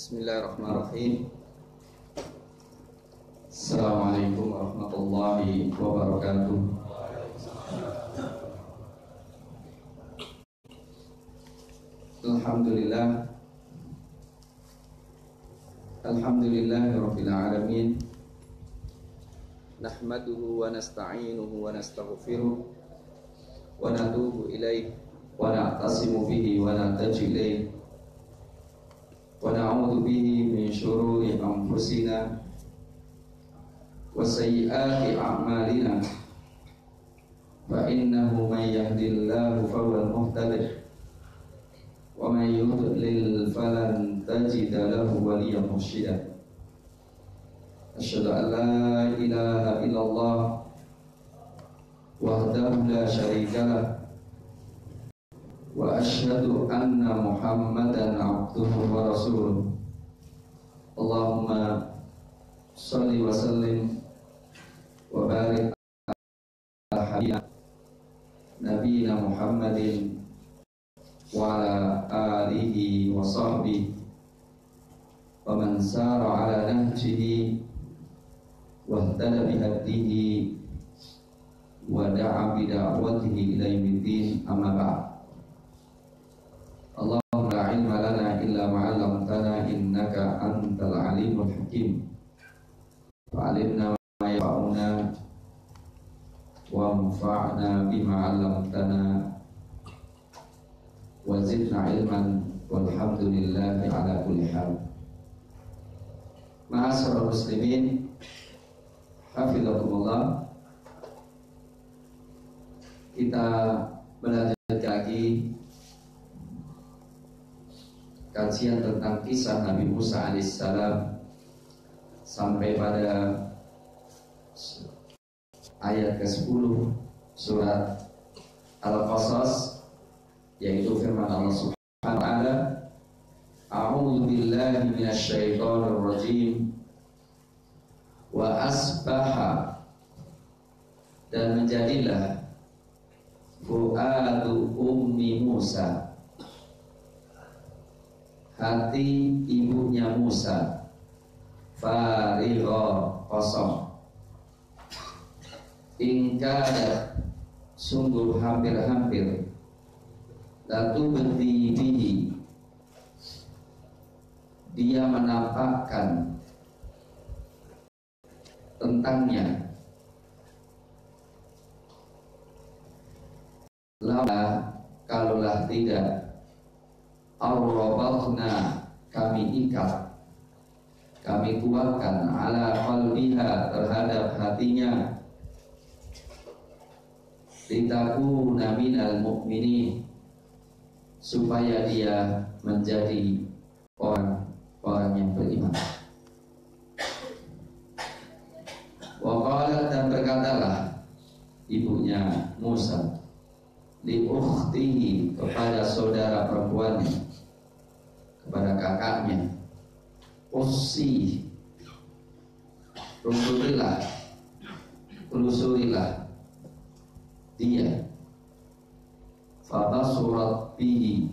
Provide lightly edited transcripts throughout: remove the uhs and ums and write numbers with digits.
Bismillahirrahmanirrahim. Assalamualaikum warahmatullahi wabarakatuh. Alhamdulillahirabbil alamin. Nahmaduhu wa nasta'inuhu wa nastaghfiruh wa natubu ilaih wa na'tasimu bihi wa nahtaji ilaih wa na'udzu bihi min syururi anfusina wa sayyiati a'malina, fa innahu may yahdihillahu fahuwal muhtadi wa may yudlil falan tajida lahu waliyyan mursyida. Asyhadu an la ilaha illallah wahdahu la syarika lah wa asyhadu anna Muhammadan abduhu wa rasuluh. Allahumma shalli wa sallim wa barik ala habibina nabiyina Muhammadin wa ala alihi wa sahbihi wa man sara ala nahjihi wa ihtada bihadihi wa da'a bida'watihi ila yaumiddin, amma ba'd. Allahumma la ilma lana illa ma 'allamtana innaka antal alimul hakim. Fa'alimna ma yanfa'una wa anfa'na bima 'allamtana wa zidna ilman walhamdulillahi ala kulli hal. Ma'asyiral muslimin, hafizakumullah. Kita belajar lagi kajian tentang kisah Nabi Musa alaihissalam sampai pada ayat ke-10 surat Al-Qasas, yaitu firman Allah Subhanahu wa taala, a'udzu billahi minasyaitonir rajim wa asbaha, dan menjadilah fuadu ummi Musa, hati ibunya Musa, farigha, kosong, ingkada, sungguh hampir-hampir, latu bihi, dia menampakkan tentangnya, lama kalaulah tidak, arrabatna, kami ikat, kami kuatkan, ala qalbiha, terhadap hatinya, litakuna minal mu'minin, supaya dia menjadi orang yang beriman. Wa qalat, dan berkatalah ibunya Musa, li ukhtihi, kepada saudara perempuannya, kepada kakaknya, ussi, telusurilah dia, fabasurat bihi,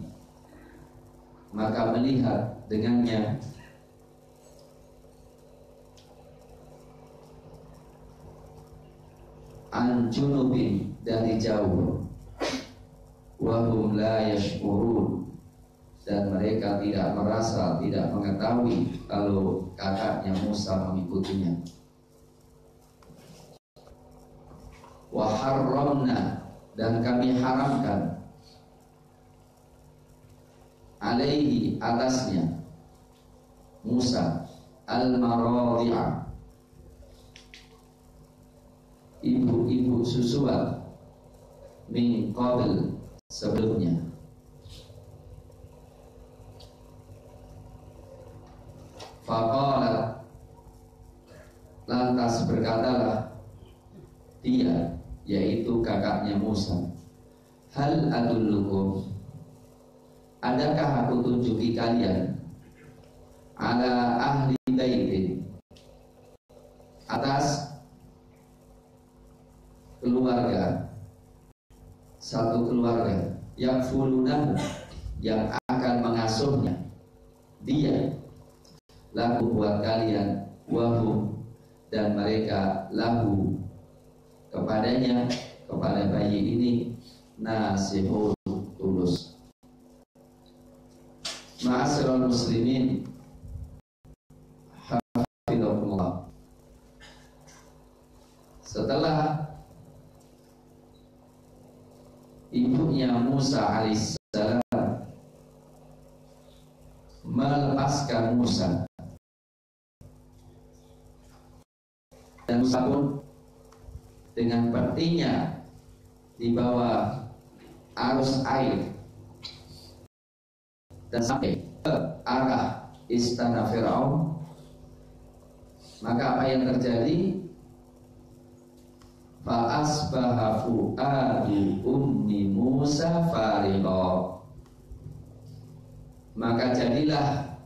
maka melihat dengannya, an junubin, dari jauh, wahum la yashkurun, dan mereka tidak merasa, tidak mengetahui kalau kakaknya Musa mengikutinya. Wa harramna, dan kami haramkan, alaihi, atasnya Musa, al-maradhi'a, ibu-ibu susuan, min qabl, sebelumnya. Faqalat, lantas berkatalah dia, yaitu kakaknya Musa, hal adullukum, adakah aku tunjuki kalian, ala ahli baitin, atas keluarga, satu keluarga, yang fulunahu, yang akan mengasuhnya, dia, lahu buat kalian, wahum dan mereka lahu kepadanya, kepada bayi ini nasihun tulus. Ma'asyiral muslimin, hafidhakumullah. Setelah ibunya Musa alaihissalam melepaskan Musa, dan Musa pun dengan petinya di bawah arus air dan sampai ke arah istana Firaun, maka apa yang terjadi? Fa asbaha fuadu ummi Musa farigha, maka jadilah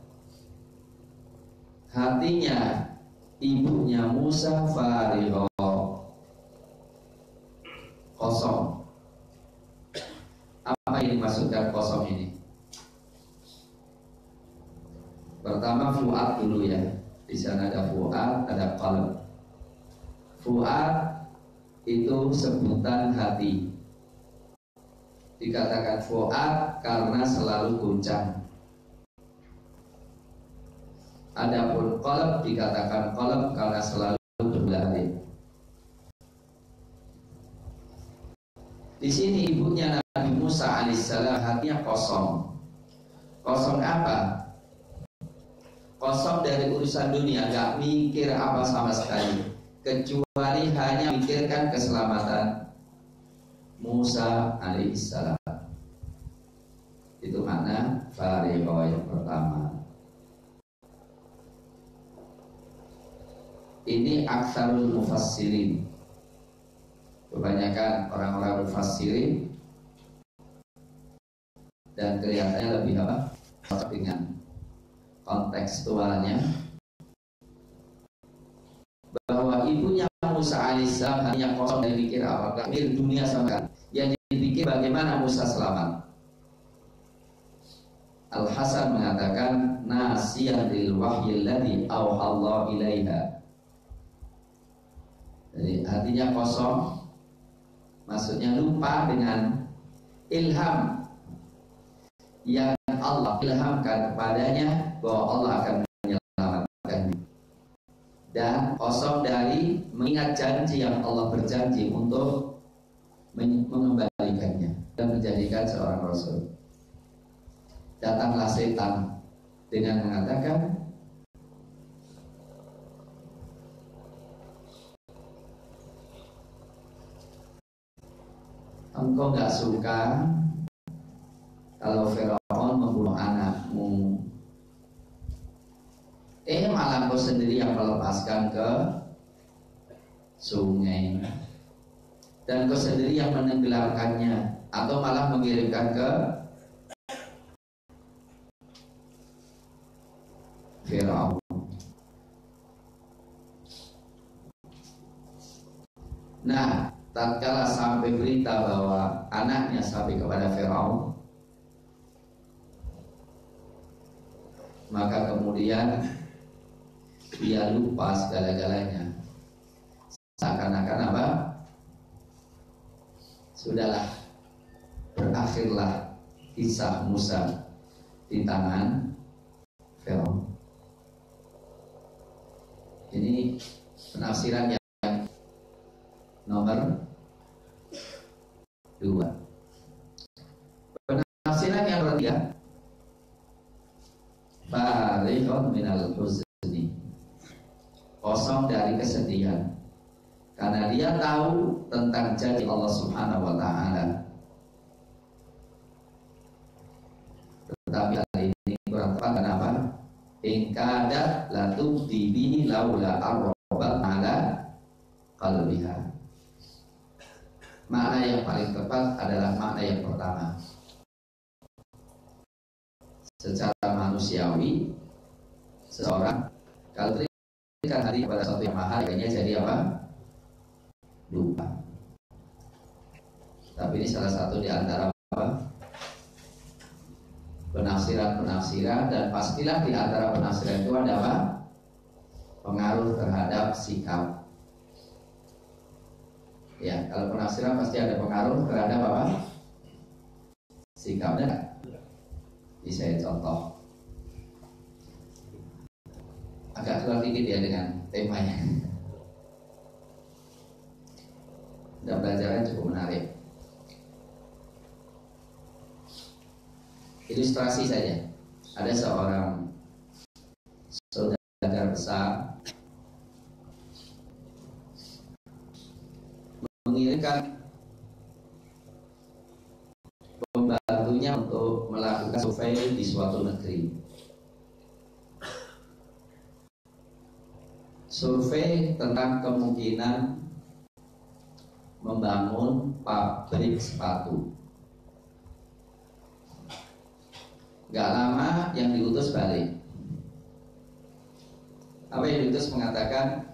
hatinya ibunya Musa farigha, kosong. Apa yang dimaksudkan kosong ini? Pertama fuad dulu ya. Di sana ada fuad, ada qalb. Fuad itu sebutan hati. Dikatakan fuad karena selalu goncang. Adapun qalb dikatakan qalb karena selalu berbalik. Di sini ibunya Nabi Musa alaihissalam hatinya kosong. Kosong apa? Kosong dari urusan dunia, gak mikir apa sama sekali, kecuali hanya mikirkan keselamatan Musa alaihissalam. Itu makna farigha yang pertama. Ini aktsarul mufassirin, kebanyakan orang-orang mufassirin, dan kelihatannya lebih apa? Dengan kontekstualnya, bahwa ibunya Musa alaihissalam hanya kosong dari pikir apakah mikir dunia sama kan, yang dipikir bagaimana Musa selamat. Al-Hasan mengatakan nasiyah lil wahyil ladzi auhallahu ilaiha. Jadi hatinya kosong, maksudnya lupa dengan ilham yang Allah ilhamkan kepadanya bahwa Allah akan menyelamatkannya, dan kosong dari mengingat janji yang Allah berjanji untuk mengembalikannya dan menjadikan seorang rasul. Datanglah setan dengan mengatakan, engkau gak suka kalau Firaun membunuh anakmu, malah kau sendiri yang melepaskan ke sungai, dan kau sendiri yang menenggelamkannya, atau malah mengirimkan ke Firaun. Nah, tatkala sampai berita bahwa anaknya sampai kepada Firaun, maka kemudian dia lupa segala-galanya. Seakan-akan apa? Sudahlah, berakhirlah kisah Musa di tangan Firaun. Ini penafsiran yang nomor 2. Penafsiran yang ketiga, farihun minal huzni, kosong dari kesedihan, karena dia tahu tentang janji Allah Subhanahu wa ta'ala. Tetapi hal ini kurang tepat. Kenapa? Ingkadat latu dibihi laula arrobat ala qalbiha. Makna yang paling tepat adalah makna yang pertama. Secara manusiawi, seseorang kalau berikan hati kepada sesuatu yang mahal, kayaknya jadi apa? Lupa. Tapi ini salah satu di antara apa? penafsiran, dan pastilah di antara penafsiran itu ada apa? Pengaruh terhadap sikap. Ya, kalau penafsiran pasti ada pengaruh terhadap apa? Sikapnya. Ini saya contoh. Agak keluar dikit ya dengan temanya. Dan pelajaran cukup menarik. Ilustrasi saja. Ada seorang saudagar besar mengirimkan pembantunya untuk melakukan survei di suatu negeri. Survei tentang kemungkinan membangun pabrik sepatu. Gak lama yang diutus balik. Apa yang diutus mengatakan,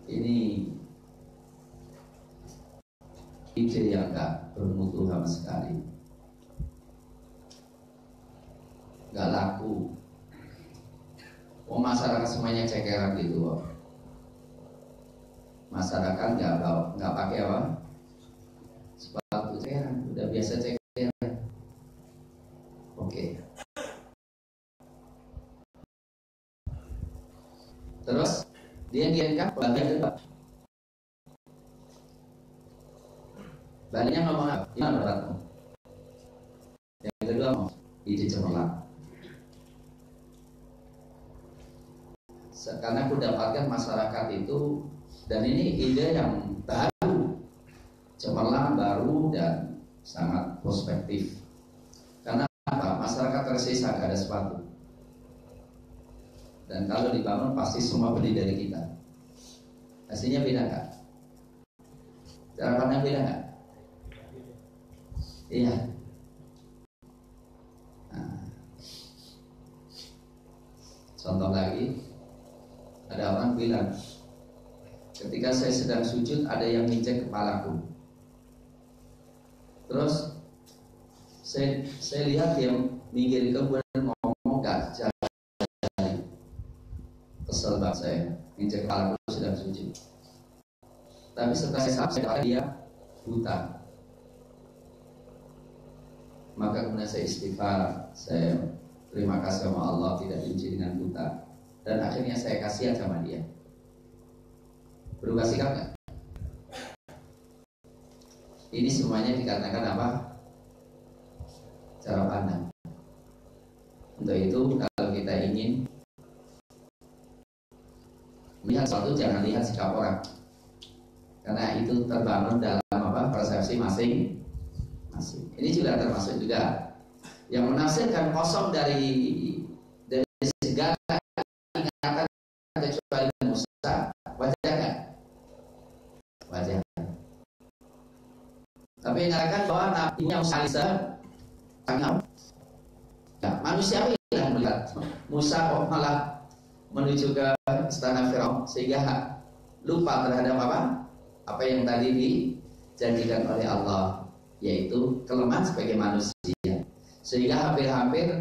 ini ide yang gak bermutu sama sekali, gak laku. Masyarakat semuanya cekeran gitu. Masyarakat nggak pakai apa? Sepatu cekeran, udah biasa cekeran. Oke. Terus dia ngirimkan bagian kedua. Baliknya ngomong apa? Gimana menurutmu? Yang kedua ngomong ide cemerlang. Karena aku dapatkan masyarakat itu, dan ini ide yang baru, cemerlang, baru, dan sangat prospektif. Karena apa? Masyarakat tersisa, gak ada sepatu. Dan kalau dibangun pasti semua beli dari kita. Hasilnya beda gak? Cara pandang beda gak? Iya. Nah. Contoh lagi, ada orang bilang, ketika saya sedang sujud ada yang nginjek kepalaku. Terus saya lihat dia minggir kemudian ngomong gak jadi. Kesel banget saya, nginjek kepalaku sedang sujud. Tapi setelah saya dia buta. Maka kemudian saya istighfar, saya terima kasih sama Allah tidak diuji dengan buta. Dan akhirnya saya kasihan sama dia. Berubah sikap gak? Ini semuanya dikatakan apa? Cara pandang. Untuk itu kalau kita ingin melihat sesuatu, jangan lihat sikap orang, karena itu terbangun dalam apa? Persepsi masing-masing. Ini juga termasuk juga yang menafsirkan kosong dari segala ingatan kecuali Musa. Wajar nggak? Wajar. Tapi mengatakan bahwa Nabi Musa ya, manusia yang melihat Musa kok malah menuju ke istana Firaun sehingga lupa terhadap apa yang tadi dijanjikan oleh Allah, yaitu kelemahan sebagai manusia, sehingga hampir-hampir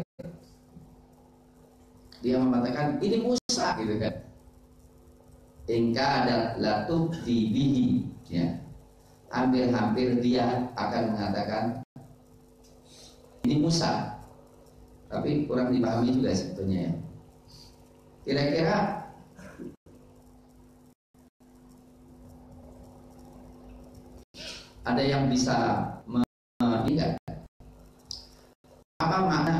dia mengatakan ini Musa gitu kan. Engka ada latub dibihi, ya. Hampir-hampir dia akan mengatakan ini Musa, tapi kurang dipahami juga sebetulnya ya. Kira-kira ada yang bisa mengingat apa makna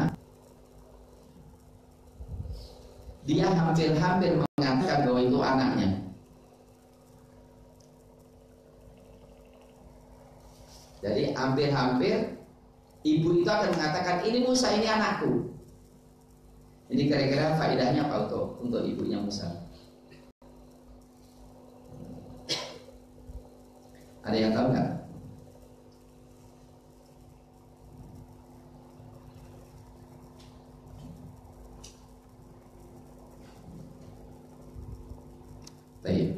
dia hampir-hampir mengatakan bahwa itu anaknya? Jadi hampir-hampir ibu itu akan mengatakan ini Musa, ini anakku. Ini kira-kira faedahnya apa untuk ibunya Musa? Ada yang tahu nggak? Baik.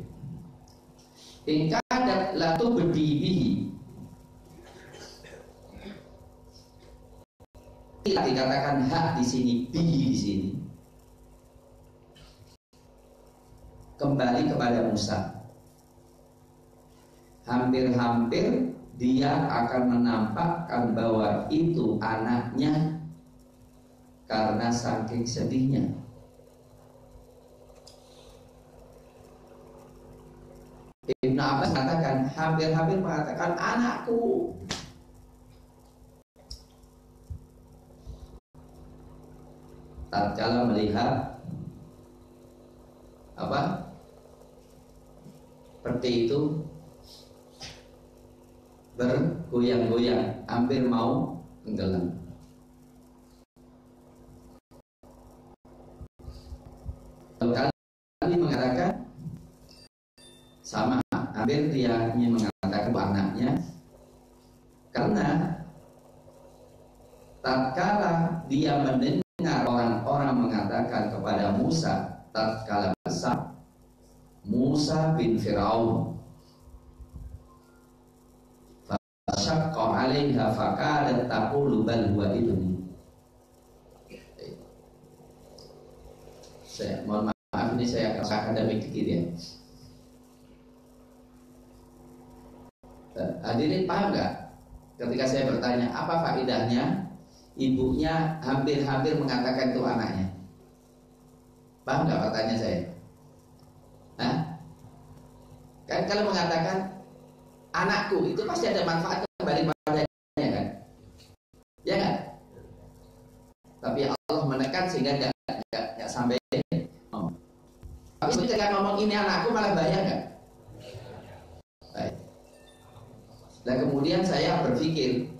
Ingka dan latu berdibihi. dikatakan hak di sini, bihi di sini, kembali kepada Musa. Hampir-hampir dia akan menampakkan bahwa itu anaknya karena saking sedihnya. Ibnu Abbas mengatakan, hampir-hampir mengatakan anakku. Tatkala melihat apa peti itu bergoyang-goyang, hampir mau tenggelam. Kali mengatakan sama, hampir dia ingin mengatakan anaknya, karena tatkala dia mendengar orang-orang mengatakan kepada Musa, tatkala besar Musa bin Firaun fasyaqqa 'alaiha faqalat taqulu bal huwa ibni. Saya mohon maaf, ini saya akademik dikit ya. Hadirin paham nggak? Ketika saya bertanya apa faedahnya, ibunya hampir-hampir mengatakan itu anaknya. Paham nggak pertanyaan saya? Hah? Kan kalau mengatakan anakku itu pasti ada manfaat kembali padanya kan? Ya kan? Tapi Allah menekan sehingga nggak sampai. Tapi ketika ngomong ini anakku malah bahaya nggak? Baik. Dan kemudian saya berpikir,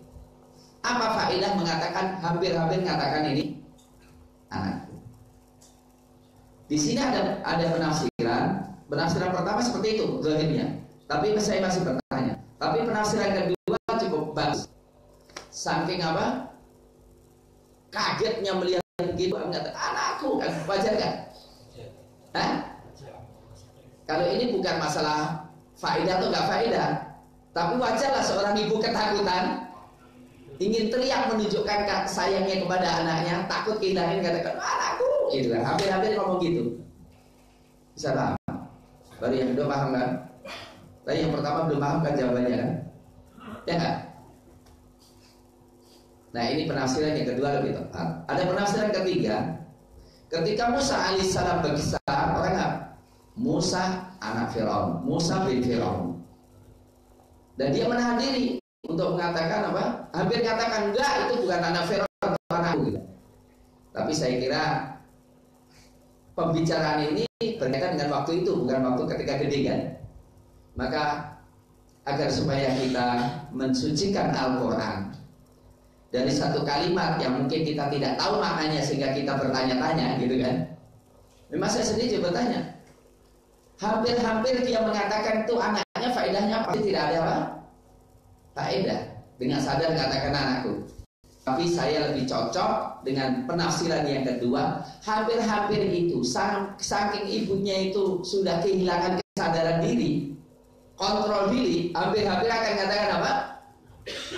apa faedah mengatakan hampir-hampir mengatakan ini anakku? Di sini ada penafsiran. Penafsiran pertama seperti itu zahirnya. Tapi saya masih bertanya. Tapi penafsiran kedua cukup bagus. Saking apa? Kagetnya melihat begitu, mengatakan anakku, kan wajar kan? Hah? Kalau ini bukan masalah faedah atau nggak faedah, tapi wajarlah seorang ibu ketakutan, ingin teriak menunjukkan sayangnya kepada anaknya, takut kehilangan, katakan anakku, gitu kan? Hampir-hampir ngomong gitu. Bisa paham? Baru yang kedua paham kan? Tapi yang pertama belum paham kan jawabannya kan? Ya kan? Nah ini penafsiran yang kedua lebih tepat. Ada penafsiran ketiga. Ketika Musa alaihissalam besar, orang apa? Musa anak Firaun, Musa bin Firaun. Dan dia menahan diri untuk mengatakan apa? Hampir katakan enggak, itu bukan anak Firaun atau anakku gitu. Tapi saya kira pembicaraan ini berkaitan dengan waktu itu, bukan waktu ketika gede kan. Maka agar supaya kita mensucikan Al-Quran dari satu kalimat yang mungkin kita tidak tahu maknanya sehingga kita bertanya-tanya gitu kan. Memang saya sendiri juga bertanya. Hampir-hampir dia mengatakan itu anaknya, faedahnya pasti tidak ada apa? Faedah. Dengan sadar katakan anakku. Tapi saya lebih cocok dengan penafsiran yang kedua. Hampir-hampir itu saking ibunya itu sudah kehilangan kesadaran diri, kontrol diri, hampir-hampir akan katakan apa?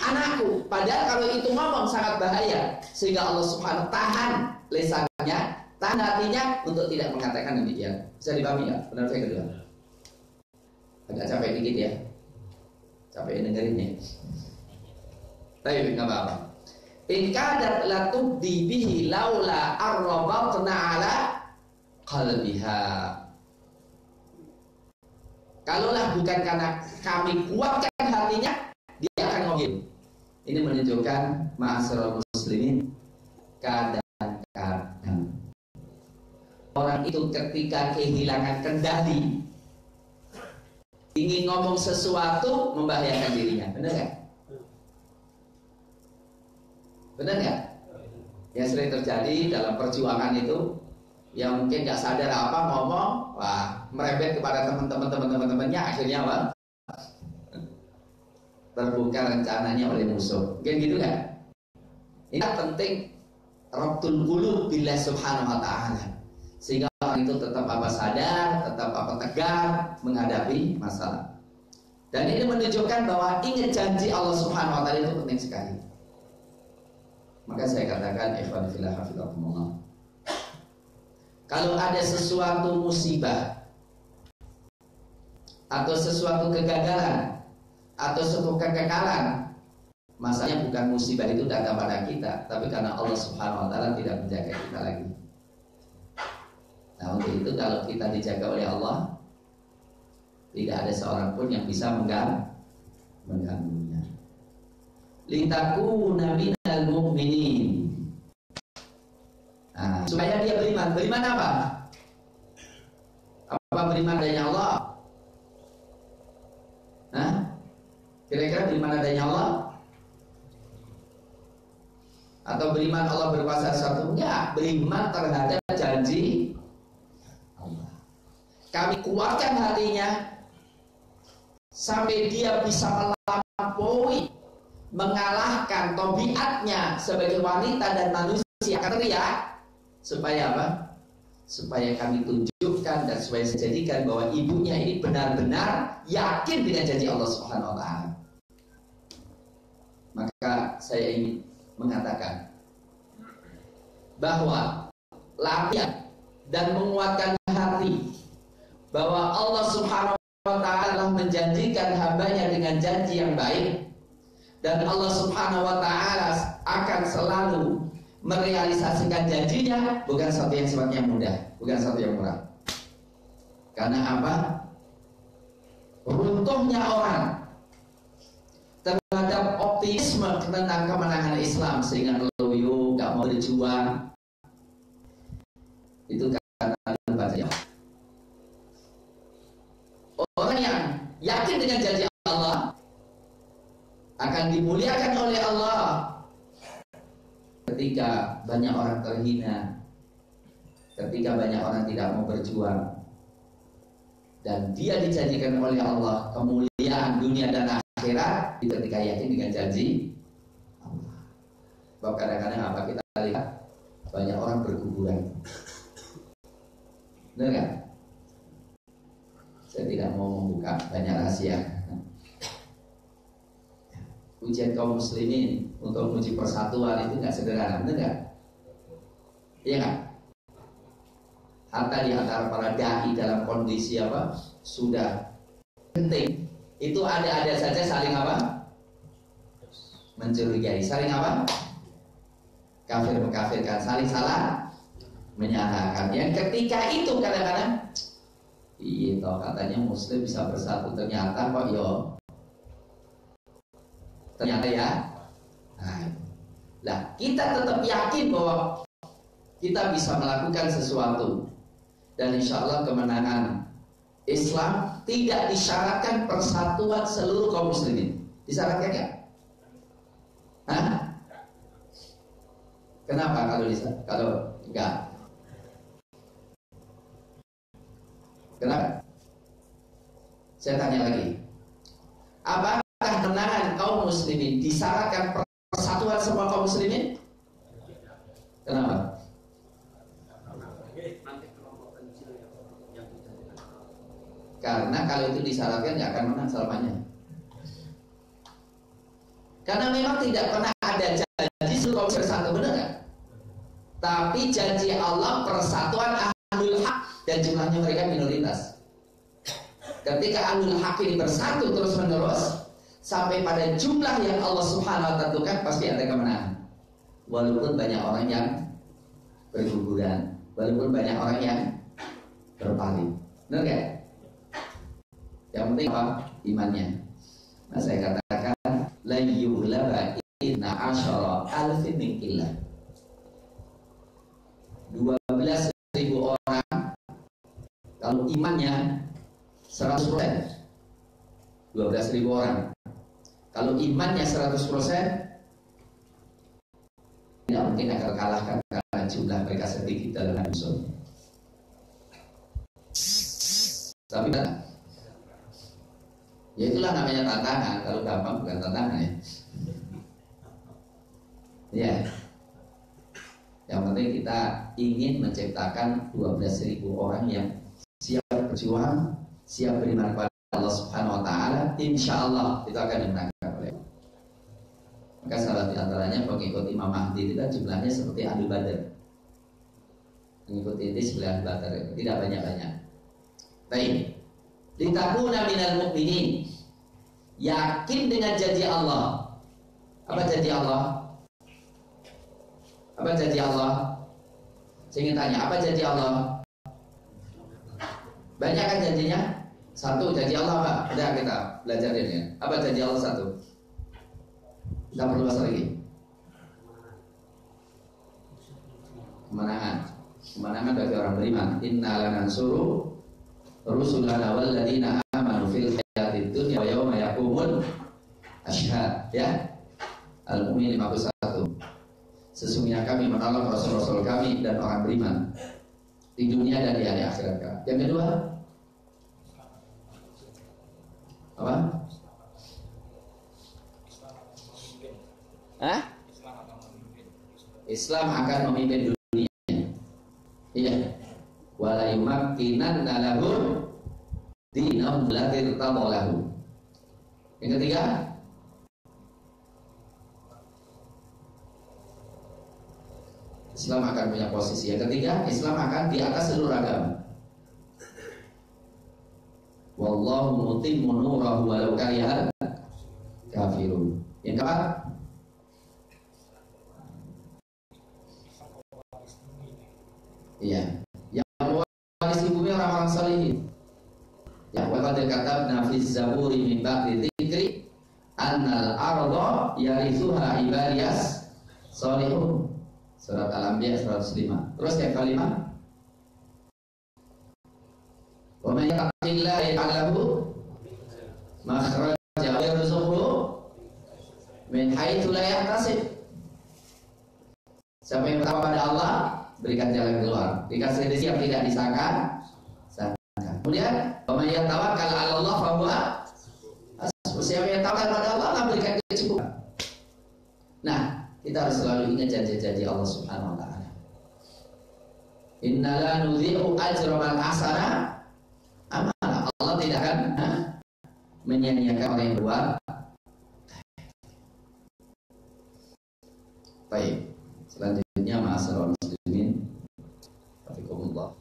Anakku. Padahal kalau itu ngomong sangat bahaya, sehingga Allah Subhanahu tahan lisannya, tahan hatinya untuk tidak mengatakan demikian. Bisa dipahami ya? Benar saya kedua. Agak capek dikit ya. Capek dengerinnya. Tapi nggak apa-apa. In kadat la tubdi bihi laula arrabatna ala qalbiha. Kalaulah bukan karena kami kuatkan hatinya, dia akan ngomong. Ini menunjukkan ma'asyiral muslimin, kadang-kadang orang itu ketika kehilangan kendali, ingin ngomong sesuatu membahayakan dirinya. Benar nggak? Benar nggak? Yang sering terjadi dalam perjuangan itu, yang mungkin nggak sadar apa ngomong, wah merembet kepada teman-temannya, akhirnya apa? Terbuka rencananya oleh musuh. Mungkin gitu kan? Ini penting rabtul qulub billah subhanahu wa ta'ala, sehingga orang itu tetap apa sadar, tetap apa tegar menghadapi masalah. Dan ini menunjukkan bahwa ingat janji Allah subhanahu wa ta'ala itu penting sekali. Maka saya katakan ikhwan fillah hafizakumullah, kalau ada sesuatu musibah atau sesuatu kegagalan atau suatu kekekalan, masalahnya bukan musibah itu datang pada kita, tapi karena Allah Subhanahu wa taala tidak menjaga kita lagi. Nah, untuk itu kalau kita dijaga oleh Allah, tidak ada seorang pun yang bisa mengganggunya. Litakuna minal mu'minin. Nah, supaya dia beriman. Beriman apa? Apa beriman adanya Allah? Hah? Kira-kira beriman adanya Allah? Atau beriman Allah berkuasa satu? Enggak, beriman terhadap janji Allah. Kami kuatkan hatinya sampai dia bisa melampaui, mengalahkan tabiatnya sebagai wanita dan manusia teriak. Supaya apa? Supaya kami tunjukkan dan supaya dijadikan bahwa ibunya ini benar-benar yakin dengan janji Allah Subhanahu wa taala. Maka saya ingin mengatakan bahwa latihan dan menguatkan hati bahwa Allah Subhanahu wa taala menjanjikan hambanya dengan janji yang baik, dan Allah Subhanahu wa taala akan selalu merealisasikan janjinya, bukan satu yang sifatnya mudah, bukan satu yang murah. Karena apa? Runtuhnya orang terhadap optimisme tentang kemenangan Islam sehingga loyo, gak mau berjuang, itu karena baca. Orang yang yakin dengan janji Allah akan dimuliakan oleh Allah ketika banyak orang terhina, ketika banyak orang tidak mau berjuang, dan dia dijanjikan oleh Allah kemuliaan dunia dan akhirat ketika yakin dengan janji Allah. Sebab kadang-kadang apa kita lihat banyak orang berkuburan, benar kan? Saya tidak mau membuka banyak rahasia. Ujian kaum muslimin untuk menguji persatuan itu nggak sederhana, benar nggak? Iya nggak? Hatta di antara para dai dalam kondisi apa sudah penting, itu ada saja saling apa? Mencurigai, saling apa? Kafir mengkafirkan, saling salah menyalahkan. Yang ketika itu kadang-kadang, iya toh katanya muslim bisa bersatu, ternyata kok yo. Ternyata ya, nah kita tetap yakin bahwa kita bisa melakukan sesuatu, dan insya Allah kemenangan Islam tidak disyaratkan persatuan seluruh kaum muslimin. Disyaratkan nggak? Hah? Kenapa kalau enggak? Kenapa? Saya tanya lagi. Apakah kemenangan kaum muslimin disyaratkan persatuan semua kaum muslimin? Kenapa? Karena kalau itu disyaratkan nggak akan menang selamanya. Karena memang tidak pernah ada janji seluruh kaum bersatu, benar nggak? Tapi janji Allah persatuan ahlul haq, dan jumlahnya mereka minoritas. Ketika ahlul haq ini bersatu terus menerus sampai pada jumlah yang Allah Subhanahu wa taala tentukan, pasti ada kemenangan. Walaupun banyak orang yang berguguran, walaupun banyak orang yang berpaling, benar nggak? Yang penting apa? Imannya. Nah saya katakan la yughlaba inna asyara alfin min illah. 12.000 orang kalau imannya 100%, 12.000 orang kalau imannya 100%, tidak mungkin akan kalahkan karena jumlah mereka sedikit dalam musuh. Tapi ya itulah namanya tantangan. Kalau gampang bukan tantangan ya. Ya. Yang penting kita ingin menciptakan 12.000 orang yang siap berjuang, siap beriman kepada Allah Subhanahu wa taala. Insyaallah itu akan dimenangkan oleh Allah. Maka salah antaranya pengikut Imam Mahdi itu kan jumlahnya seperti Ahlu Badar. Pengikut ini sebelah Ahlu Badar, tidak banyak-banyak. Baik. Litakuna minal mu'minin. Yakin dengan janji Allah. Apa janji Allah? Apa janji Allah? Saya ingin tanya, apa janji Allah? Banyak kan janjinya? Satu, janji Allah apa? Udah kita belajar ini. Apa janji Allah satu? Kita perlu bahas lagi. Kemenangan. Kemenangan bagi orang beriman. Inna lanansuru rusulana walladzina amanu fil hayatid dunya wa yauma yaqumul ashhad. Ya. Al-Mu'min 51. Sesungguhnya kami menolong rasul-rasul kami dan orang beriman di dunia dan di hari akhirat. Yang kedua apa? Hah? Islam akan memimpin dunia. Iya. Wala yumakkinanna lahum dinahum allati irtadalahum. Yang ketiga, Islam akan punya posisi. Yang ketiga, Islam akan di atas seluruh agama. Wallahu mutimmu nurahu walau karihal kafirun. Yang keempat, iya, yang mewarisi bumi orang-orang salihin. Ya, wa qad katabna fi zaburi min ba'di dzikri annal arda yarithuha ibadiyas salihun. Surat Al-Anbiya 105. Terus yang kelima, wa may yattaqillaha yaj'al lahu makhraja wa yarzuqhu min haitsu la yahtasib. Siapa yang bertakwa pada Allah, berikan jalan keluar, dikasih rezeki yang tidak disangka. Kemudian, wa may yatawakkal 'ala Allah fa huwa hasbuh. Siapa yang tawakal pada Allah, Allah berikan kecukupan. Nah, kita harus selalu ingat janji-janji Allah Subhanahu wa taala. Inna la nudhi'u ajra man ahsana amala. Allah tidak akan menyia-nyiakan orang yang berbuat. Baik. Selanjutnya ma'asyiral muslimin. Hafizakumullah.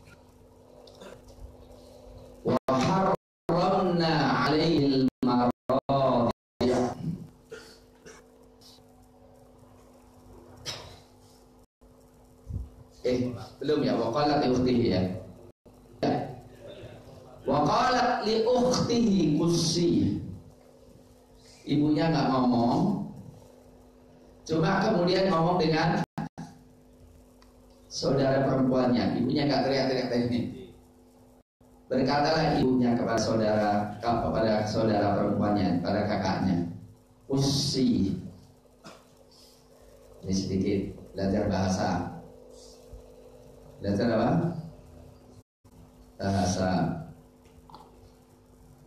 Wa harramna 'alaihi al-marad. Belum ya, waqalat li ukhtihi ya. Waqalat li ukhtihi qussi. Ibunya enggak ngomong. Cuma kemudian ngomong dengan saudara perempuannya. Ibunya enggak teriak-teriak teknik. Berkatalah ibunya kepada saudara perempuannya, pada kakaknya. Qussi. Ini sedikit belajar bahasa. Belajar apa? Bahasa.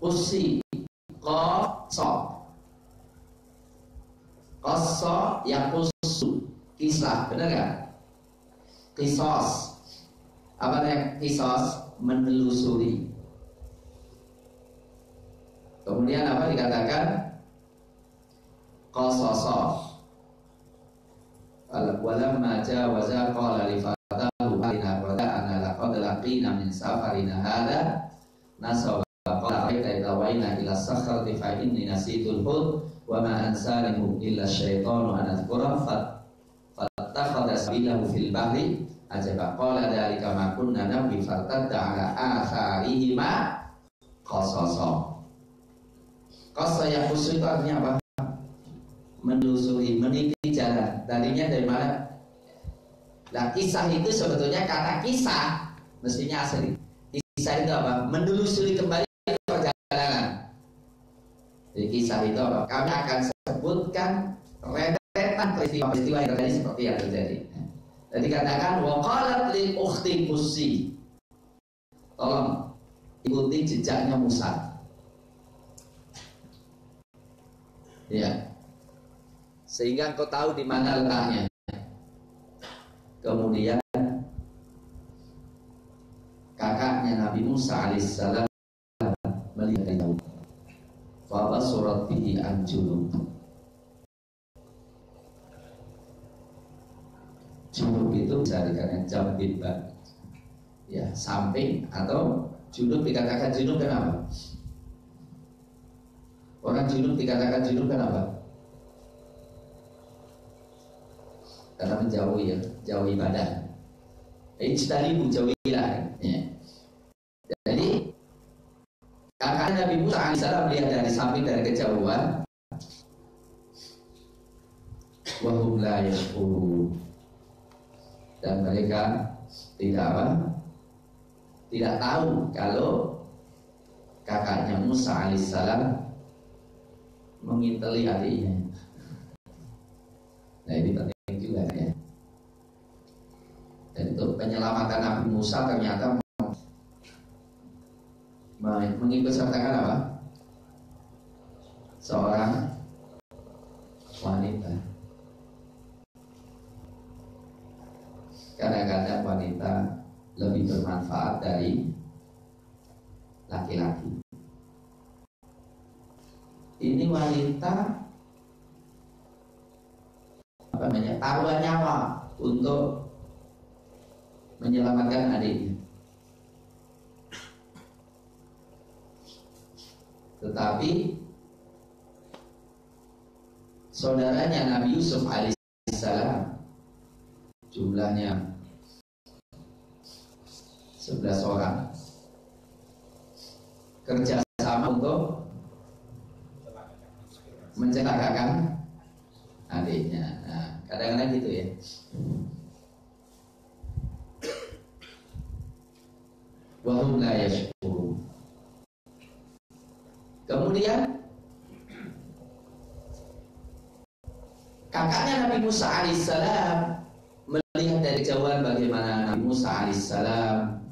Qussi qasa. Qasa yaqussu. Kisah, benar enggak? Qisas. Apa yang qisas? Menelusuri. Kemudian apa dikatakan? Qasasa. Walamma jawaza qala li Arina ana laqad laqina min safarina hadza nasaba qala idza waina ila sakhrati fa inni nasitul hud wa ma ansanihu illa syaitanu an adhkura fattakhadha sabilahu fil bahri ajaba qala dzalika ma kunna nabi fartadda ala atharihi ma qasasa. Qasa yang khusus itu artinya apa? Menelusuri, meniti jalan. Tadinya dari mana? Nah, kisah itu sebetulnya kata kisah mestinya asli. Kisah itu apa? Menelusuri kembali perjalanan. Jadi kisah itu apa? Kami akan sebutkan rentetan peristiwa-peristiwa yang terjadi seperti yang terjadi. Jadi katakan waqalat lil ukhti qussi. Tolong ikuti jejaknya Musa. Ya. Sehingga engkau tahu di mana letaknya. Kemudian kakaknya Nabi Musa alaihissalam melihat itu. Fa basurat bihi anjulum. Junub itu bisa dikatakan jambit ya, samping, atau junub dikatakan junub kenapa? Orang junub dikatakan junub kenapa? Karena menjauhi, ya, jauhi badan. Ijtanibu, jauhilah, ya. Jadi kakak Nabi Musa alaihissalam melihat dari samping, dari kejauhan, wahum la yashkurun, dan mereka tidak tahu kalau kakaknya Musa alaihissalam menginteli adiknya. Nah, ini penting juga, ya. Dan untuk penyelamatan Nabi Musa ternyata mengikut sertakan apa? Seorang wanita. Kadang-kadang wanita lebih bermanfaat dari laki-laki. Ini wanita taruhan nyawa untuk menyelamatkan adiknya. Tetapi saudaranya Nabi Yusuf alaihissalam jumlahnya 11 orang kerjasama untuk mencelakakan adiknya. Nah, kadang-kadang gitu, ya. Wahum la yashkurun. Kemudian kakaknya Nabi Musa alaihissalam melihat dari jauhan bagaimana Nabi Musa alaihissalam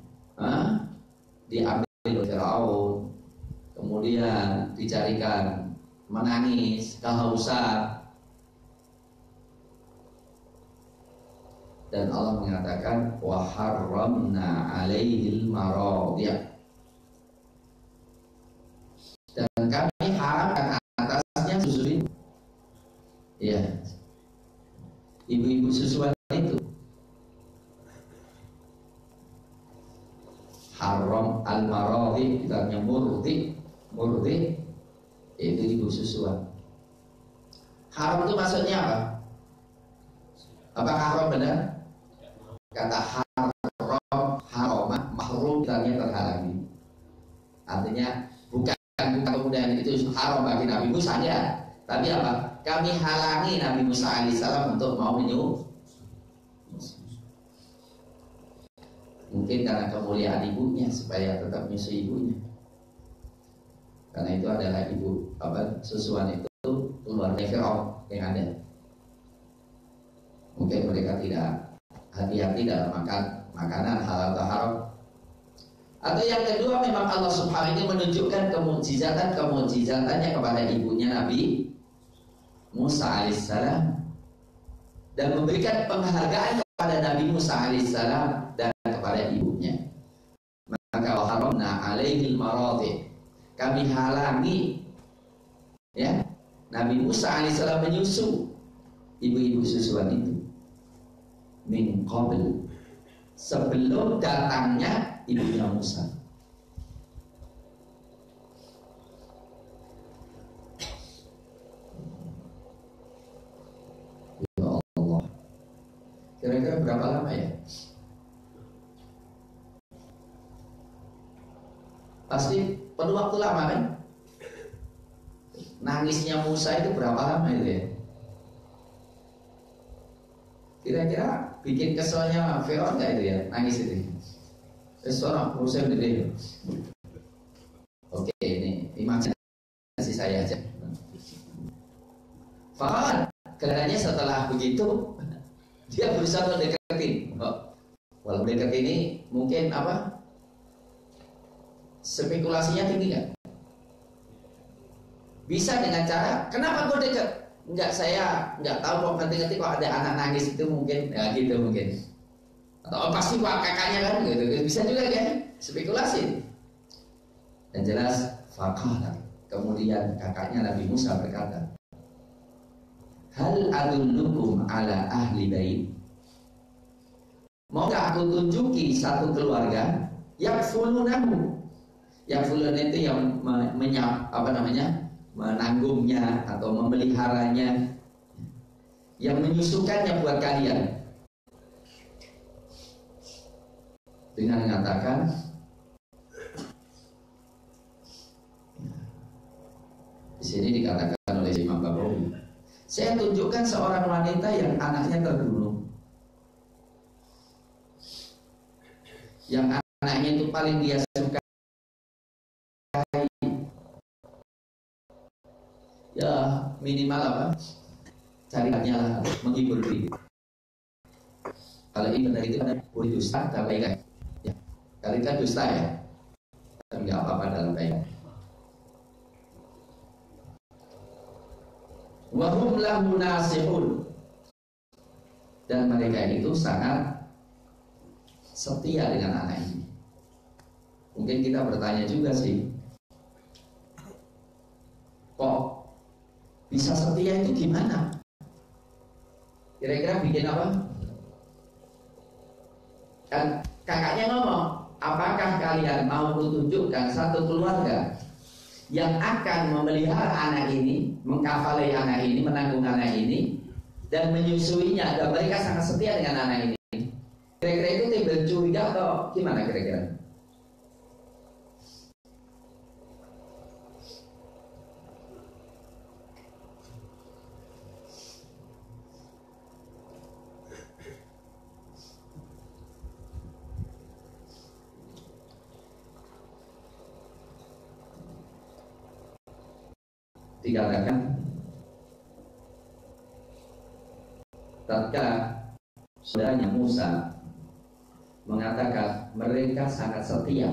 diambil oleh Firaun, kemudian dicarikan, menangis, kehausan, dan Allah mengatakan wa harramna alaihil maradiyah, dan kami haramkan atasnya susu, ya, ibu-ibu susuan itu. Haram al-maradi, kitanya murdi itu ibu susuan. Haram itu maksudnya apa? Apakah haram benar? Kata haram, mahrum, kitanya terhalangi. Artinya bukan kemudian itu haram bagi Nabi Musa, ya. Tapi apa? Kami halangi Nabi Musa alaihissalam untuk mau menyusu. Mungkin karena kemuliaan ibunya, supaya tetap menyusui ibunya. Karena itu adalah ibu, susuan itu keluarga Firaun yang ada. Mungkin mereka tidak hati-hati dalam makan makanan halal atau haram. Atau yang kedua, memang Allah Subhanahu ini menunjukkan kemujizatannya kepada ibunya Nabi Musa alaihissalam, dan memberikan penghargaan kepada Nabi Musa alaihissalam dan kepada ibunya. Maka haramna alaihil maradi, kami halangi, ya, Nabi Musa alaihissalam menyusu ibu-ibu susuan itu min qabl, sebelum datangnya ibunya Musa. Ya Allah, kira-kira berapa lama, ya? Pasti perlu waktu lama, kan? Nangisnya Musa itu berapa lama itu, ya? Kira-kira bikin keselnya Firaun nggak itu, ya, nangis itu? Seorang urusan gede. Oke, ini imajinasi saya aja. Firaun kelihatannya setelah begitu dia berusaha mendekati. Walau dekat ini mungkin spekulasinya tinggi nggak? Bisa dengan cara, kenapa kau dekat? Enggak, saya nggak tahu kok, nanti kok ada anak nangis itu mungkin, ya gitu mungkin. Atau pasti pak kakaknya kan, gitu. Bisa juga kan, spekulasi. Dan jelas faqala, kemudian kakaknya Nabi Musa berkata, hal adullukum ala ahli bait, Mau nggak aku tunjuki satu keluarga yakfulunahu. Yakfulun itu yang menanggungnya atau memeliharanya, yang menyusukannya buat kalian. Dengan mengatakan, di sini dikatakan oleh Imam Bagawi, saya tunjukkan seorang wanita yang anaknya terbunuh, yang anaknya itu paling dia sukai, ya minimal apa? Cariannya lah, menghibur diri. Kalau ini benar itu ada boleh dusta dalam kaitan. Ya, kalau itu kan dusta ya, tapi nggak apa-apa dalam kaitan. Wahum lahu nasihun, dan mereka itu sangat setia dengan anak ini. Mungkin kita bertanya juga sih, kok bisa setia itu gimana? Kira-kira bikin apa? Kan kakaknya ngomong, apakah kalian mau kutunjukkan satu keluarga yang akan memelihara anak ini, mengkafalai anak ini, menanggung anak ini, dan menyusuinya, dan mereka sangat setia dengan anak ini. Kira-kira itu timbul curiga atau gimana kira-kira? Dikatakan tatkala saudaranya Musa mengatakan mereka sangat setia,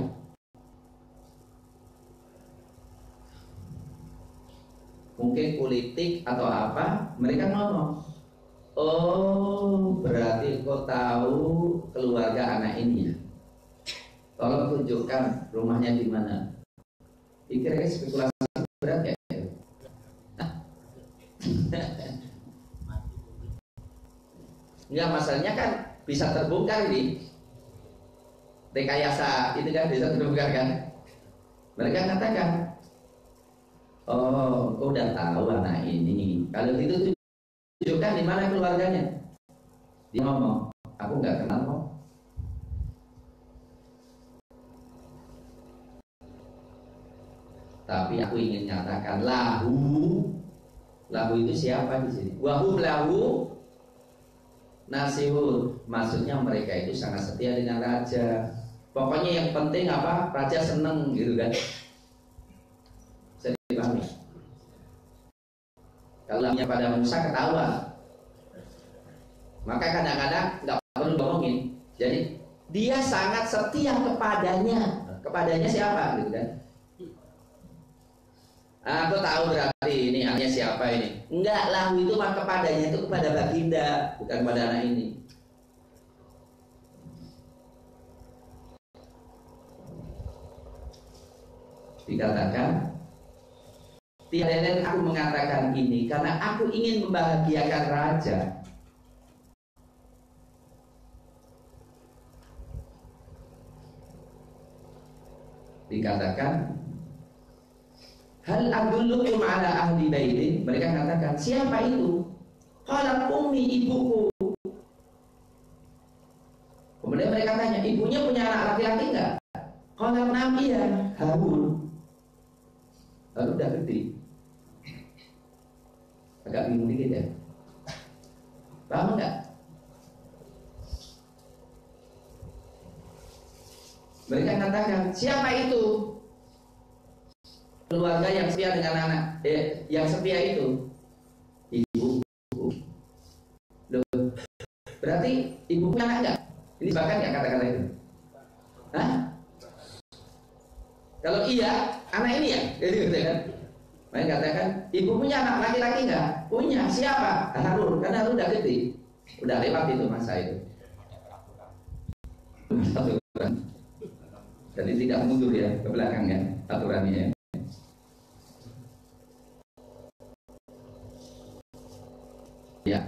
mungkin politik atau apa, mereka ngomong, oh berarti kau tahu keluarga anak ini ya, tolong tunjukkan rumahnya di mana. Kira-kira spekulasi berat ya. Enggak, masalahnya kan bisa terbongkar ini. Rekayasa itu kan bisa terbongkar kan. Mereka katakan, oh, kau udah tahu anak ini. Kalau itu tunjukkan di mana keluarganya. Dia ngomong, aku nggak kenal kok. Tapi aku ingin nyatakan lahu itu siapa di sini? Wahum lahu nasihun, maksudnya mereka itu sangat setia dengan raja. Pokoknya yang penting apa? Raja seneng gitu kan. Bisa dipahami? Kalau pada Musa ketawa, maka kadang-kadang nggak perlu ngomongin. Jadi dia sangat setia kepadanya. Kepadanya siapa gitu kan? Aku tahu berarti ini anaknya siapa ini. Enggak, lahu itu mah kepadanya itu kepada baginda, bukan kepada anak ini. Dikatakan, tiada lain aku mengatakan ini karena aku ingin membahagiakan raja. Dikatakan, hal adullukum ala ahli baitin. Mereka katakan, siapa itu? Qalat ummi, ibuku. Kemudian mereka tanya, ibunya punya anak laki-laki enggak? Qalat na'am, iya, Harun. Harun udah gede. Agak bingung dikit ya. Paham enggak? Mereka katakan, siapa itu? Keluarga yang setia dengan anak, yang setia itu ibu. Loh, berarti ibu punya anak enggak? Ini bahkan enggak kata-kata itu. Hah? Kalau iya, anak ini ya, jadi gitu kan. Mereka katakan, ibu punya anak laki-laki enggak? Punya. Siapa? Harun. Karena Harun udah gede, udah lewat itu masa itu. Jadi tidak mundur ya ke belakang ya aturannya ya. Ya,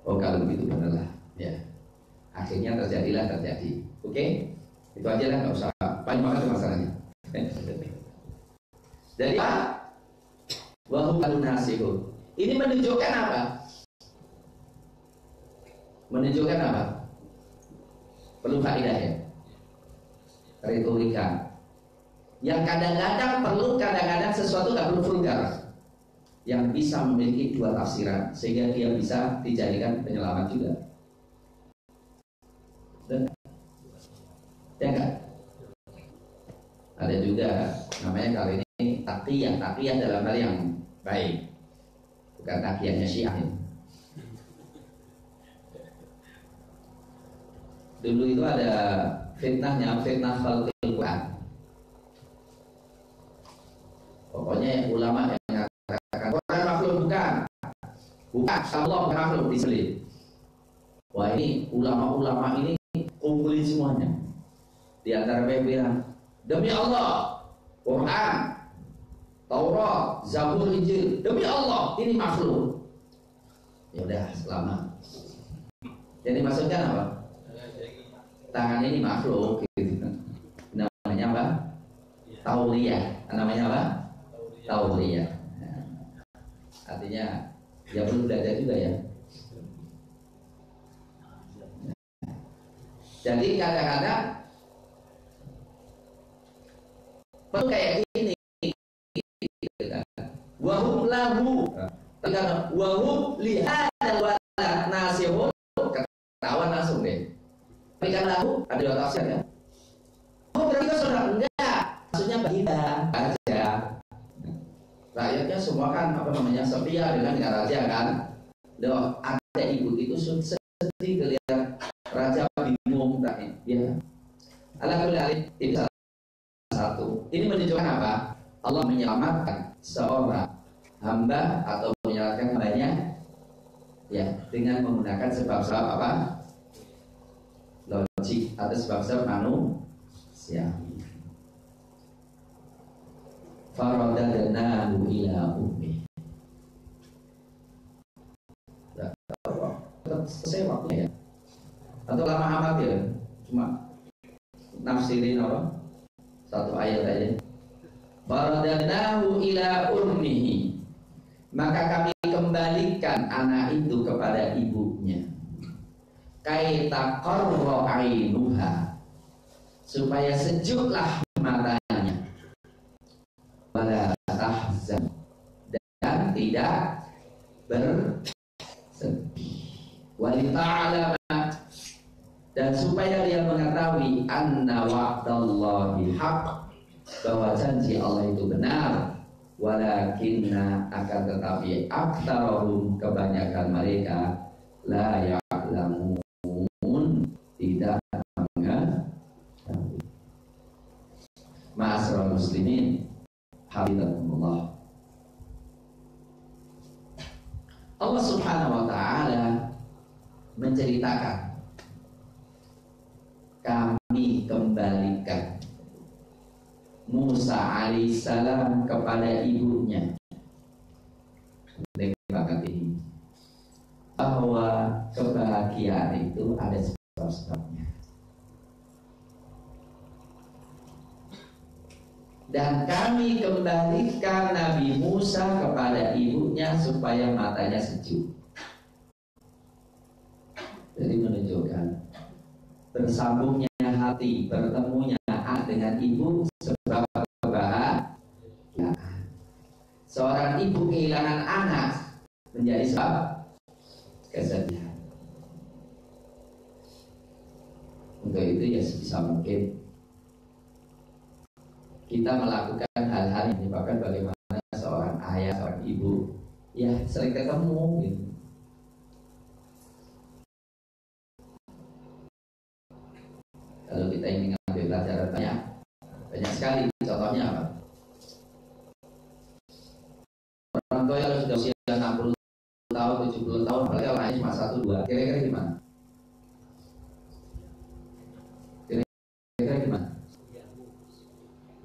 oh kalau begitu adalah ya. Akhirnya terjadi. Oke? Itu aja lah, nggak usah panjang banget masalahnya. Jadi apa? Wahum nasihu. Ini menunjukkan apa? Menunjukkan apa? Perlu faedah ya. Retorika. Yang kadang-kadang perlu, kadang-kadang sesuatu nggak perlu vulgar. Yang bisa memiliki dua tafsiran sehingga dia bisa dijadikan penyelamat juga. Ya enggak? Ada juga namanya kali ini taqiyah dalam hal yang baik, bukan taqiyahnya Syiah. Dulu itu ada fitnah khalqil Quran. Pokoknya ulama yang mengatakan Quran makhluk, bukan Allah makhluk, diselip. Wah, ini ulama-ulama ini kumpulin semuanya. Di antara mereka bilang, demi Allah, Quran, Taurat, Zabur, Injil, demi Allah ini makhluk. Ya udah, selamat. Jadi maksudnya apa? Tangan ini makhluk, gitu. Namanya apa? Tauliyah. Namanya apa? Tauliyah. Nah, artinya ya perlu belajar juga ya. Jadi kadang-kadang perlu kayak gini, wahum lahu, wahum lihada wala nasihun, ketahuan langsung deh. Tapi kan lahu ada dua tafsir ya. Oh berarti kan saudara, enggak, maksudnya baca. Rakyatnya semua kan setia dengan raja kan. Loh, ada ibu itu sedih kelihatan raja bingung tadi. Ya. Alhamdulillah ini salah satu. Ini menunjukkan apa? Allah menyelamatkan seorang hamba atau menyelamatkan hambanya ya dengan menggunakan sebab-sebab apa? Logik atau sebab-sebab manusia. Faradadnahu ila ummi. Selesai waktunya ya. Atau lama amat ya, cuma nafsirin apa? Satu ayat aja. Faradadnahu ila ummihi. Maka kami kembalikan anak itu kepada ibunya. Kaita qarra ainuha. Supaya sejuklah matanya. Wala tahzan, dan tidak bersedih. Walita'alama, dan supaya dia mengetahui anna wa'dallahi haq, bahwa janji Allah itu benar. Walakinna, akan tetapi aktsarahum, kebanyakan mereka la ya'lamun, tidak mengetahui. Ma'asyiral muslimin, habibakumullah. Allah Subhanahu wa taala menceritakan kami kembalikan Musa alaihissalam kepada ibunya dengan ini bahwa kebahagiaan itu ada sebab-sebabnya. Dan kami kembalikan Nabi Musa kepada ibunya supaya matanya sejuk. Jadi menunjukkan bersambungnya hati, bertemunya anak dengan ibu sebab kebahagiaan. Seorang ibu kehilangan anak menjadi sebab kesedihan. Untuk itu ya sebisa mungkin kita melakukan hal-hal yang menyebabkan bagaimana seorang ayah, seorang ibu ya sering ketemu gitu. Kalau kita ingin mengambil pelajaran banyak sekali. Contohnya apa? Orang tua yang sudah usia 60 tahun, 70 tahun, apalagi orangnya cuma 1-2, kira-kira gimana? Kira-kira gimana?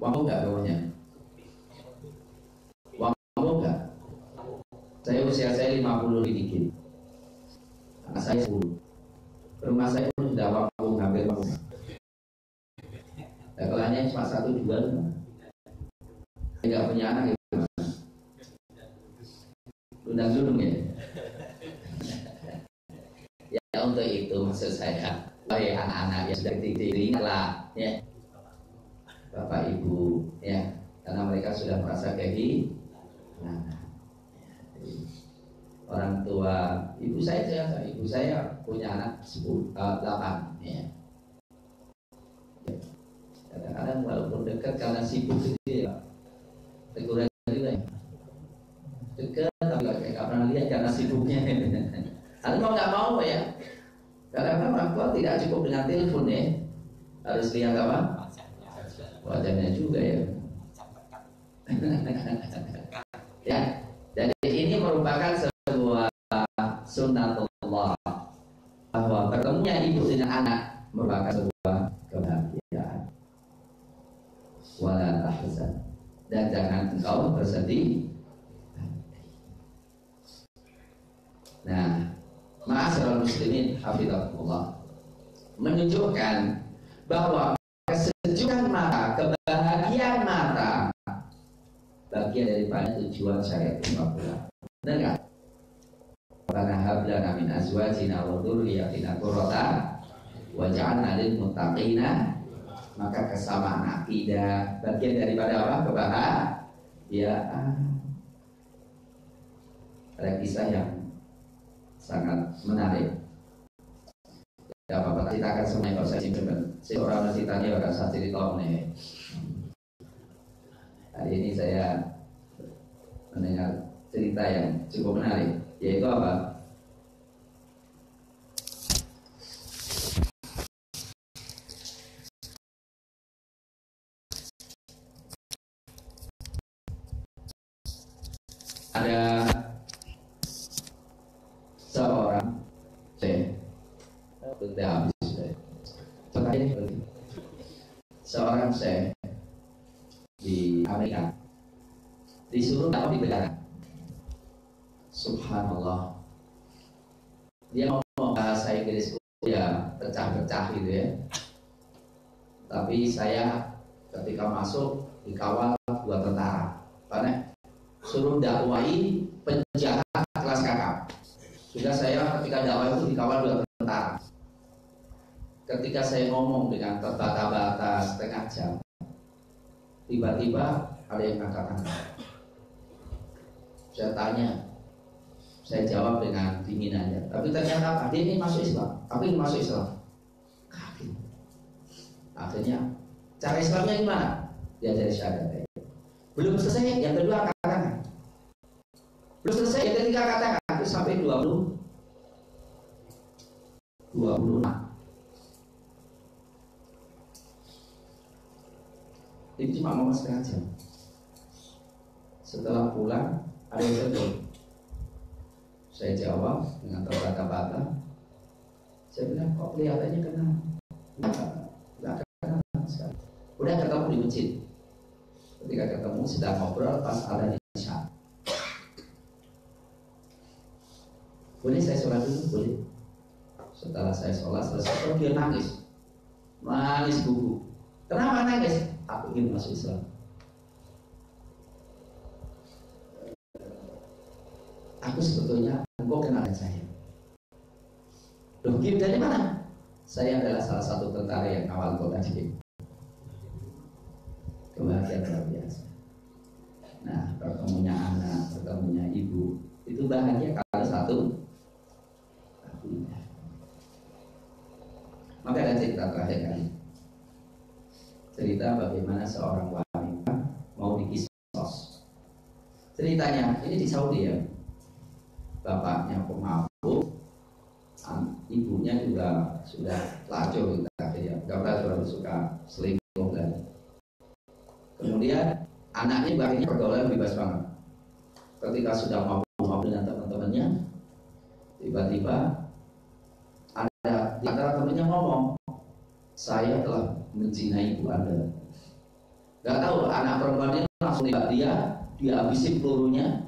Mampu nggak bawahnya? Mampu nggak? Saya usia saya 50 lebih dikit. Anak saya 10. Rumah saya pun sudah vakum, hampir vakum. Nah, kalau hanya cuma 1-2, tidak punya anak gitu. Undang-undang ya. Ya untuk itu maksud saya, bagi anak-anak yang sudah ingatlah ya, Bapak Ibu ya, karena mereka sudah merasa kehilangan. Orang tua, ibu saya punya anak 8 ya. Kadang-kadang walaupun dekat karena sibuk gitu ya, teguran juga ya. Dekat tapi nggak pernah lihat karena sibuknya. Tapi mau nggak mau ya, karena orang tua tidak cukup dengan telepon ya, harus lihat apa? Wajahnya juga ya. Ya, jadi ini merupakan sebuah sunnatullah, bahwa bertemunya ibu dengan anak merupakan sebuah kebahagiaan. Wala tahzan, dan jangan engkau bersedih. Nah, ma'asyiral muslimin hafizahullah, menunjukkan bahwa kesejukan mata, kebahagiaan mata bagian daripada tujuan syariat pula. Benar enggak? Karena hablana min azwajina wa dzurriyyatina qurrata waj'alna lil muttaqina, maka kesamaan akidah bagian daripada apa? Kebahagiaan. Ada kisah yang sangat menarik. Ya Bapak ceritakan semuanya kalau saya simpan. Seorang ceritanya bakal saya cerita nih. Hari ini saya mendengar cerita yang cukup menarik, yaitu apa? Ada seorang seorang syekh di Amerika disuruh dakwah di negara. Subhanallah, dia ngomong bahasa Inggris ya pecah-pecah gitu ya. Tapi saya ketika masuk dikawal 2 tentara, karena suruh dakwai penjahat kelas kakap. Sudah saya ketika dakwah itu dikawal 2 tentara. Ketika saya ngomong dengan terbata-bata setengah jam, tiba-tiba ada yang angkat tangan. Saya tanya, saya jawab dengan dingin aja. Tapi ternyata dia ini masuk Islam. Aku ini masuk Islam. Kaget. Akhirnya cara Islamnya gimana? Dia dari syahadat. Belum selesai, yang kedua angkat tangan. Belum selesai, yang ketiga angkat tangan. Itu sampai 26. Ini cuma ngomong setengah jam. Setelah pulang ada yang telepon. Saya jawab dengan terbata-bata. Saya bilang, kok kelihatannya kenal? Enggak kenal sekali. Udah ketemu di masjid. Ketika ketemu sedang ngobrol pas ada isya. Boleh saya sholat dulu? Boleh. Setelah saya sholat selesai, dia nangis. Nangis buku. Kenapa nangis? Aku ingin masuk Islam. Aku sebetulnya, engkau kenal saya. Loh, dari mana? Saya adalah salah satu tentara yang awal kau tadi. Kebahagiaan luar biasa. Nah, bertemunya anak, bertemunya ibu, itu bahagia kalau satu. Maka ada cerita terakhir kali. Cerita bagaimana seorang wanita mau dikisos. Ceritanya ini di Saudi ya. Bapaknya pemabuk, ibunya juga sudah lacur ya. Karena sudah suka selingkuh dan kemudian anaknya akhirnya pergaulan bebas banget. Ketika sudah mabuk dengan teman-temannya, tiba-tiba ada di antara temannya ngomong, saya telah menzinai ibu Anda. Gak tahu anak perempuannya langsung tembak dia habisin pelurunya,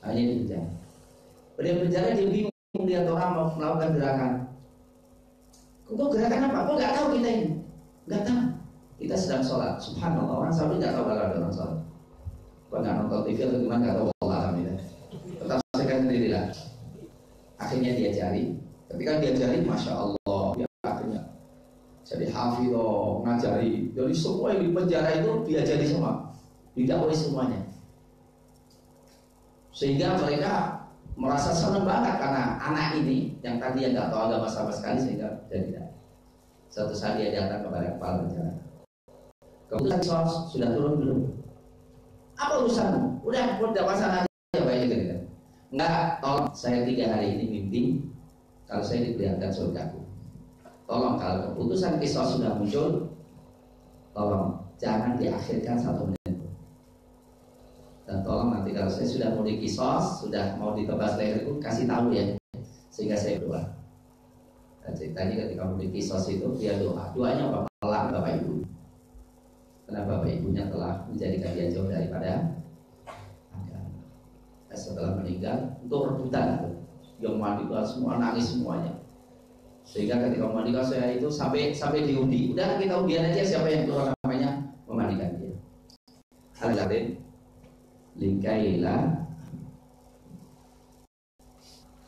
hanya di penjara. Pada penjara dia bingung lihat orang mau melakukan gerakan. Kok gerakan apa? Kok nggak tahu kita ini? Nggak tahu. Kita sedang sholat. Subhanallah, orang Saudi nggak tahu kalau ada orang sholat. Kok nggak nonton TV atau gimana? Nggak tahu. Allah alhamdulillah. Tetap selesaikan sendirilah. Akhirnya dia cari. Ketika dia cari, masya Allah, dia akhirnya jadi hafidh, ngajari. Jadi semua yang di penjara itu diajari semua, didakwai semuanya. Sehingga mereka merasa senang banget karena anak ini yang tadi yang nggak tahu agama sama sekali, sehingga jadi tidak. Suatu saat dia datang kepada kepala penjara. Keputusan sudah turun belum? Apa urusanmu? Udah pasang aja baik gitu. Enggak, tolong saya 3 hari ini mimpi kalau saya diperlihatkan surgaku. Tolong kalau keputusan kisah sudah muncul, tolong jangan diakhirkan 1 menit. Dan tolong nanti kalau saya sudah mau dikisos, sudah mau ditebas leherku, kasih tahu ya, sehingga saya berdoa. Dan ceritanya ketika mau dikisos itu dia doa. Doanya apa? Pelak Bapak Ibu. Karena Bapak Ibunya telah menjadikan dia jauh daripada agama. Setelah meninggal untuk rebutan, yang mandikan semua, nangis semuanya. Sehingga ketika memandikan saya itu sampai diundi. Udah kita undian aja siapa yang keluar namanya memandikan dia. Al-Latin likaila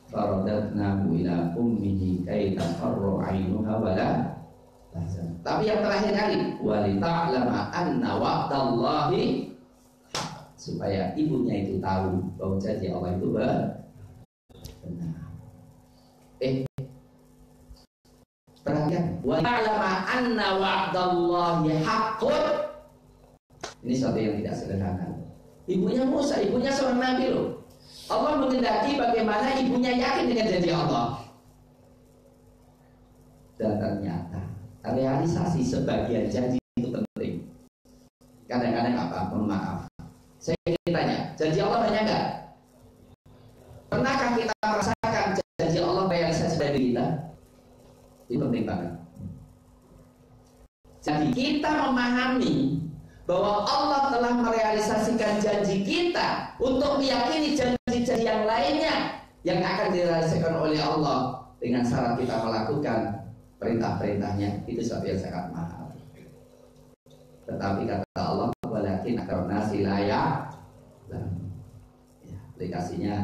faradatnahu ila ummihi kay taqarru 'ainuha wala tahzan. Tapi yang terakhir kali walita'lama anna wa'dallahi, supaya ibunya itu tahu bahwa janji Allah itu benar. Perhatikan, wa'lama anna wa'dallahi haqqun. Ini satu yang tidak sederhana. Ibunya Musa, ibunya seorang nabi loh. Allah mengendaki bagaimana ibunya yakin dengan janji Allah. Dan ternyata realisasi sebagian janji itu penting. Kadang-kadang apa? Mohon maaf. Saya ingin tanya, janji Allah banyak enggak? Pernahkah kita merasakan janji Allah realisasi dari kita? Itu penting banget. Jadi kita memahami bahwa Allah telah merealisasikan janji kita untuk meyakini janji-janji yang lainnya yang akan direalisasikan oleh Allah dengan syarat kita melakukan perintah-perintahnya, itu sesuatu yang sangat mahal. Tetapi kata Allah, walakin aktsarun nasi la ya'lamun. Ya, aplikasinya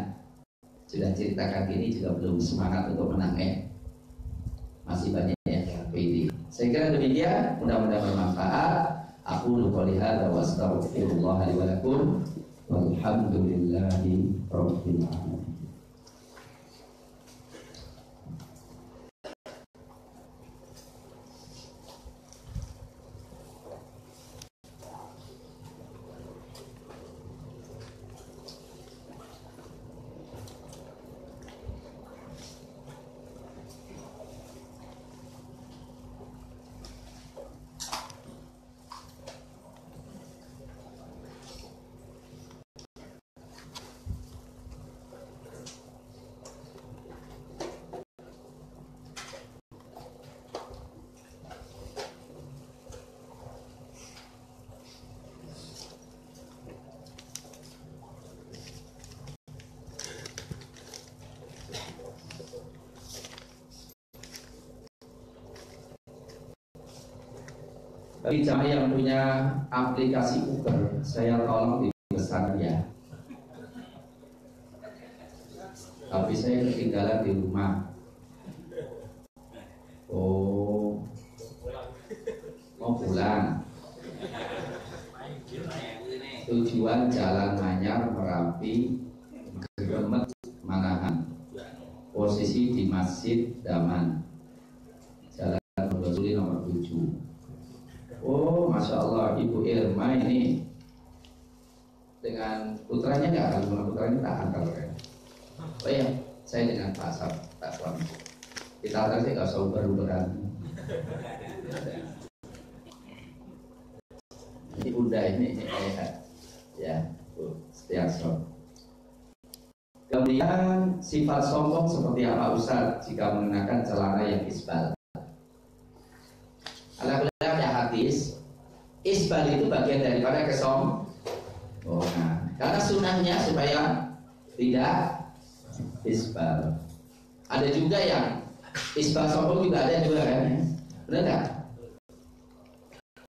sudah ceritakan ini juga belum semangat untuk menang. Masih banyak yang pilih. Saya kira demikian, mudah-mudahan bermanfaat. Aku qouli hadza wa astaghfirullah li wa lakum walhamdulillahi rabbil alamin. Bagi jamaah yang punya aplikasi Uber, saya tolong dipesan ya. Tapi saya ketinggalan di rumah. Oh, mau pulang. Tujuan Jalan Manyar, Merapi, Gremet, Manahan. Posisi di Masjid Daman, Jalan Bosuli nomor 7. Oh, masya Allah, Ibu Irma ini dengan putranya nggak akan, dengan putranya tak antar ya. Oh ya, saya dengan Pak Suami. Kita antar sih nggak usah uber-uberan. Ini bunda ini ya, setiap sholat. Kemudian sifat sombong seperti apa Ustaz jika mengenakan celana yang isbal? Alhamdulillah ada hadis, isbal itu bagian daripada kesombongan. Karena sunnahnya supaya tidak isbal. Ada juga yang Isbal sombong juga ada juga kan? Benar nggak?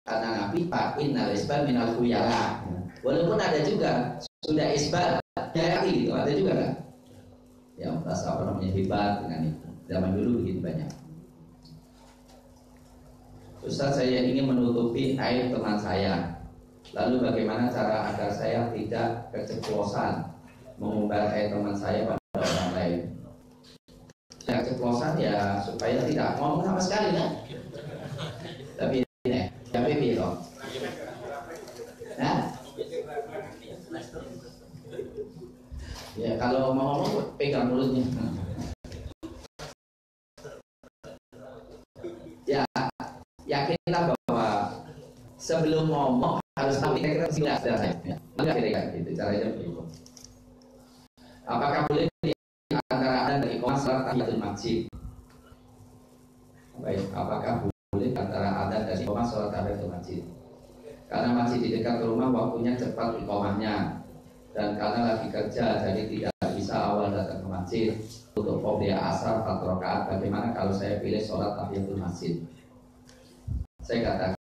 Karena Nabi Pak Innal isbal minal khuyala. Walaupun ada juga sudah isbal dari itu ada juga kan? Yang merasa apa namanya hebat dengan itu. Zaman dulu begitu banyak. Ustaz, saya ingin menutupi aib teman saya. Lalu bagaimana cara agar saya tidak keceplosan mengumbar aib teman saya pada orang lain? Tidak keceplosan ya supaya tidak ngomong sama sekali kan? Tapi ini ya pipi loh. Nah, ya kalau mau ngomong pegang mulutnya. Ya, yakinlah bahwa sebelum ngomong harus tahu kira-kira jelas ya. Maka kira-kira gitu caranya begitu. Apakah boleh di antara ada dari iqamah salat tahiyatul masjid? Baik, apakah boleh antara ada dari iqamah salat tahiyatul masjid? Karena masjid di dekat rumah waktunya cepat iqamahnya, dan karena lagi kerja jadi tidak bisa awal datang ke masjid untuk qobliyah asar 4 rakaat. Bagaimana kalau saya pilih sholat tahiyatul masjid? Saya katakan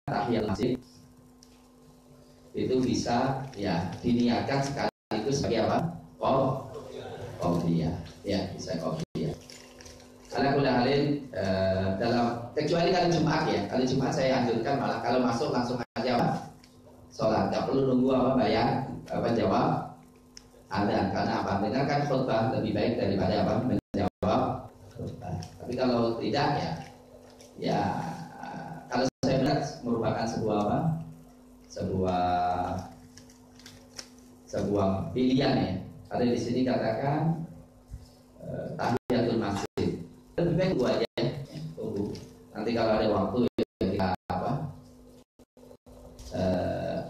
tahiyatul masjid itu bisa ya diniatkan sekaligus sebagai apa? Qobliyah. Ya, bisa qobliyah. Ala kulli halin dalam kecuali kali Jumat ya. Kali Jumat saya anjurkan malah kalau masuk langsung aja apa? Sholat, nggak perlu nunggu apa bayar apa jawab ada, karena apa? Dengarkan khutbah lebih baik daripada apa? Menjawab khutbah. Tapi kalau tidak ya kalau saya melihat merupakan sebuah apa? Sebuah pilihan ya. Ada di sini katakan tahiyatul masjid. Lebih baik tunggu aja ya. Tunggu. Nanti kalau ada waktu ya kita apa?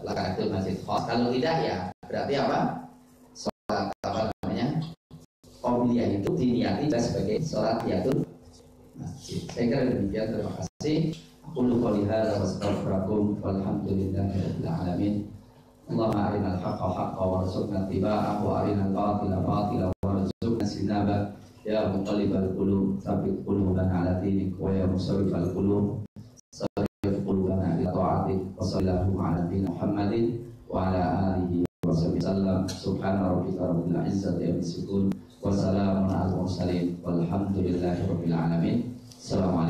Tahiyatul masjid khos. Kalau tidak ya berarti apa? Sholat apa namanya? Qobliyah itu diniati sebagai sholat tahiyatul masjid. Saya kira demikian. Terima kasih. Qul qouli hadza wastaghfirukum walhamdulillahi rabbil alamin. Allahumma arinal haqqa haqqan warzuqna ittiba'ahu wa arinal batila batilan warzuqna ijtinabah. Ya muqallibal qulub tsabbit qulubana 'ala dinik wa ya musarrifal qulub sarrif qulubana ila ta'atik. Wa sallallahu 'ala nabiyyina Muhammadin wa 'ala alihi wa sallam. Subhana rabbika rabbil izzati amma yasifun wa salamun 'alal mursalin walhamdulillahi rabbil alamin. Assalamualaikum.